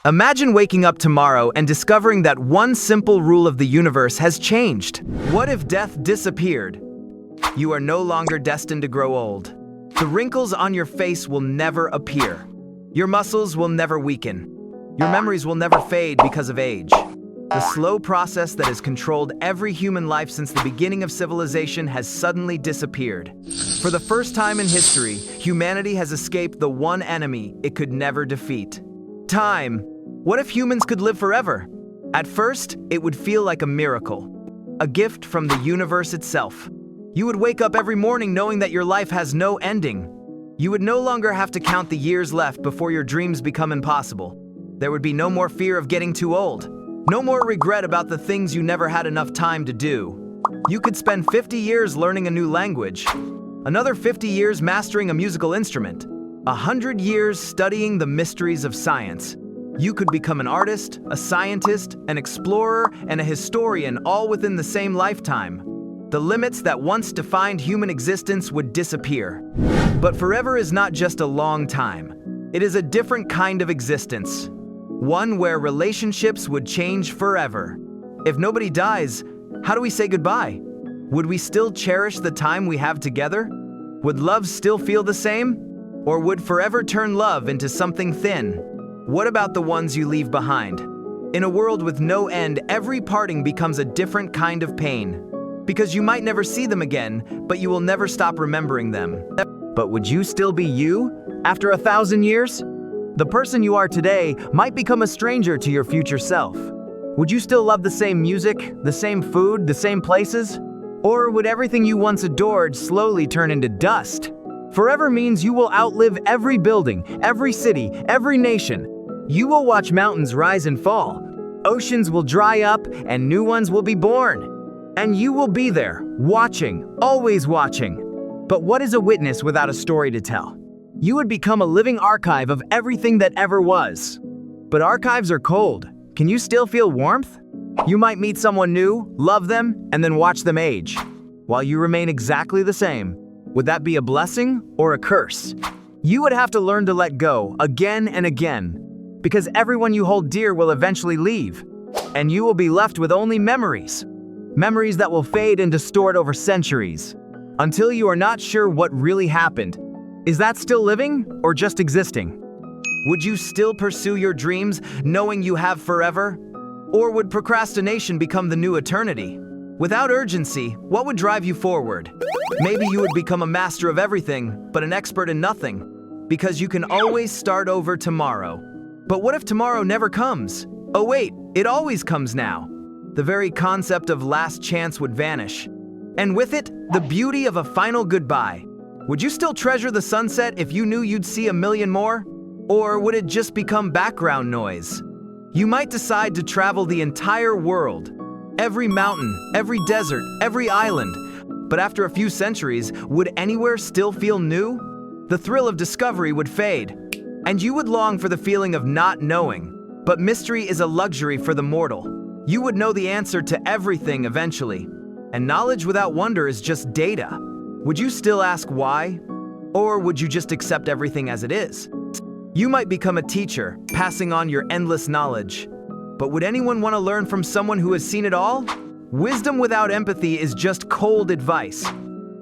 Imagine waking up tomorrow and discovering that one simple rule of the universe has changed. What if death disappeared? You are no longer destined to grow old. The wrinkles on your face will never appear. Your muscles will never weaken. Your memories will never fade because of age. The slow process that has controlled every human life since the beginning of civilization has suddenly disappeared. For the first time in history, humanity has escaped the one enemy it could never defeat: time. What if humans could live forever? At first, it would feel like a miracle, a gift from the universe itself. You would wake up every morning knowing that your life has no ending. You would no longer have to count the years left before your dreams become impossible. There would be no more fear of getting too old. No more regret about the things you never had enough time to do. You could spend 50 years learning a new language, another 50 years mastering a musical instrument, 100 years studying the mysteries of science. You could become an artist, a scientist, an explorer, and a historian all within the same lifetime. The limits that once defined human existence would disappear. But forever is not just a long time. It is a different kind of existence. One where relationships would change forever. If nobody dies, how do we say goodbye? Would we still cherish the time we have together? Would love still feel the same? Or would forever turn love into something thin? What about the ones you leave behind? In a world with no end, every parting becomes a different kind of pain. Because you might never see them again, but you will never stop remembering them. But would you still be you after 1,000 years? The person you are today might become a stranger to your future self. Would you still love the same music, the same food, the same places? Or would everything you once adored slowly turn into dust? Forever means you will outlive every building, every city, every nation. You will watch mountains rise and fall. Oceans will dry up and new ones will be born. And you will be there, watching, always watching. But what is a witness without a story to tell? You would become a living archive of everything that ever was. But archives are cold. Can you still feel warmth? You might meet someone new, love them, and then watch them age, while you remain exactly the same. Would that be a blessing or a curse? You would have to learn to let go again and again, because everyone you hold dear will eventually leave, and you will be left with only memories. Memories that will fade and distort over centuries, until you are not sure what really happened. Is that still living or just existing? Would you still pursue your dreams knowing you have forever? Or would procrastination become the new eternity? Without urgency, what would drive you forward? Maybe you would become a master of everything, but an expert in nothing, because you can always start over tomorrow. But what if tomorrow never comes? Oh wait, it always comes now. The very concept of last chance would vanish. And with it, the beauty of a final goodbye. Would you still treasure the sunset if you knew you'd see a million more? Or would it just become background noise? You might decide to travel the entire world. Every mountain, every desert, every island. But after a few centuries, would anywhere still feel new? The thrill of discovery would fade. And you would long for the feeling of not knowing. But mystery is a luxury for the mortal. You would know the answer to everything eventually. And knowledge without wonder is just data. Would you still ask why? Or would you just accept everything as it is? You might become a teacher, passing on your endless knowledge. But would anyone want to learn from someone who has seen it all? Wisdom without empathy is just cold advice.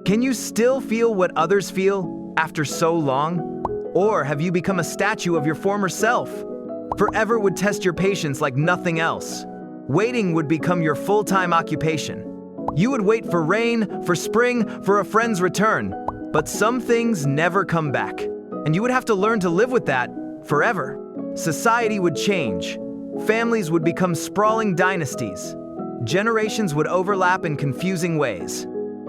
Can you still feel what others feel after so long? Or have you become a statue of your former self? Forever would test your patience like nothing else. Waiting would become your full-time occupation. You would wait for rain, for spring, for a friend's return. But some things never come back. And you would have to learn to live with that forever. Society would change. Families would become sprawling dynasties. Generations would overlap in confusing ways.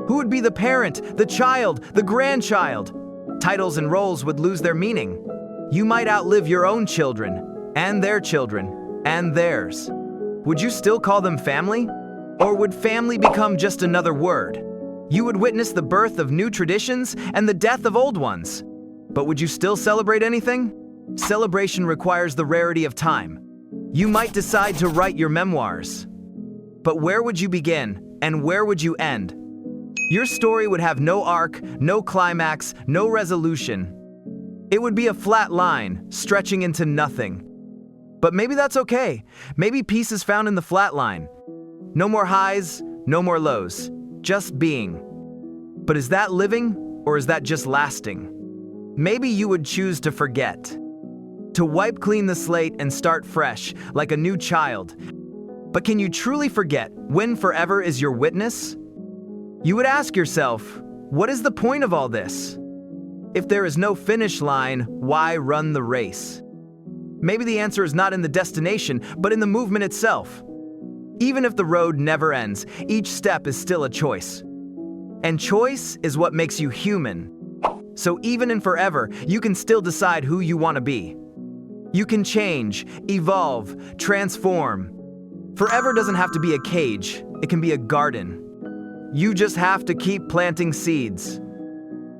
Who would be the parent, the child, the grandchild? Titles and roles would lose their meaning. You might outlive your own children, and their children, and theirs. Would you still call them family? Or would family become just another word? You would witness the birth of new traditions and the death of old ones. But would you still celebrate anything? Celebration requires the rarity of time. You might decide to write your memoirs. But where would you begin, and where would you end? Your story would have no arc, no climax, no resolution. It would be a flat line, stretching into nothing. But maybe that's okay. Maybe peace is found in the flat line. No more highs, no more lows, just being. But is that living, or is that just lasting? Maybe you would choose to forget. To wipe clean the slate and start fresh, like a new child. But can you truly forget when forever is your witness? You would ask yourself, what is the point of all this? If there is no finish line, why run the race? Maybe the answer is not in the destination, but in the movement itself. Even if the road never ends, each step is still a choice. And choice is what makes you human. So even in forever, you can still decide who you want to be. You can change, evolve, transform. Forever doesn't have to be a cage, it can be a garden. You just have to keep planting seeds.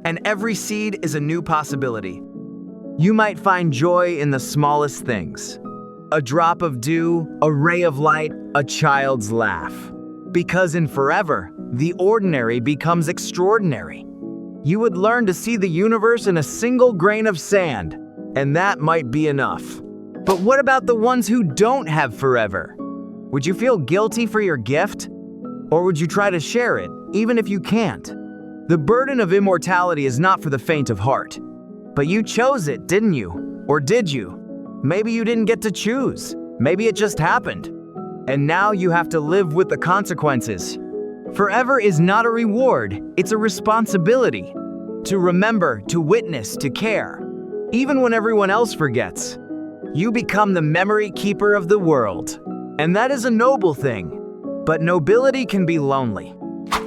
And every seed is a new possibility. You might find joy in the smallest things. A drop of dew, a ray of light, a child's laugh. Because in forever, the ordinary becomes extraordinary. You would learn to see the universe in a single grain of sand, and that might be enough. But what about the ones who don't have forever? Would you feel guilty for your gift? Or would you try to share it, even if you can't? The burden of immortality is not for the faint of heart. But you chose it, didn't you? Or did you? Maybe you didn't get to choose. Maybe it just happened. And now you have to live with the consequences. Forever is not a reward, it's a responsibility. To remember, to witness, to care. Even when everyone else forgets. You become the memory keeper of the world. And that is a noble thing. But nobility can be lonely.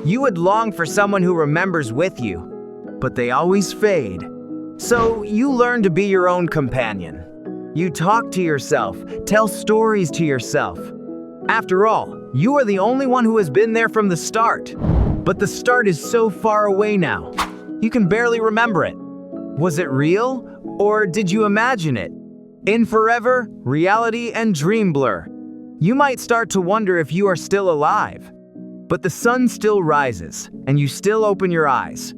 You would long for someone who remembers with you, but they always fade. So you learn to be your own companion. You talk to yourself, tell stories to yourself. After all, you are the only one who has been there from the start. But the start is so far away now. You can barely remember it. Was it real, or did you imagine it? In forever, reality and dream blur. You might start to wonder if you are still alive. But the sun still rises, and you still open your eyes.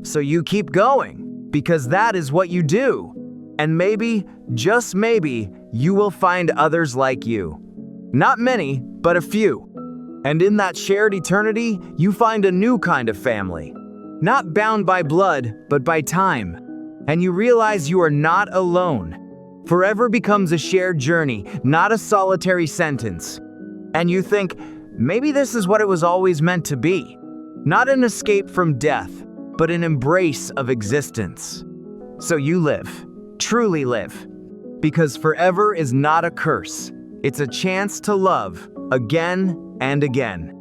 So you keep going. Because that is what you do. And maybe, just maybe, you will find others like you. Not many, but a few. And in that shared eternity, you find a new kind of family. Not bound by blood, but by time. And you realize you are not alone. Forever becomes a shared journey, not a solitary sentence. And you think, maybe this is what it was always meant to be. Not an escape from death, but an embrace of existence. So you live, truly live, because forever is not a curse. It's a chance to love again and again.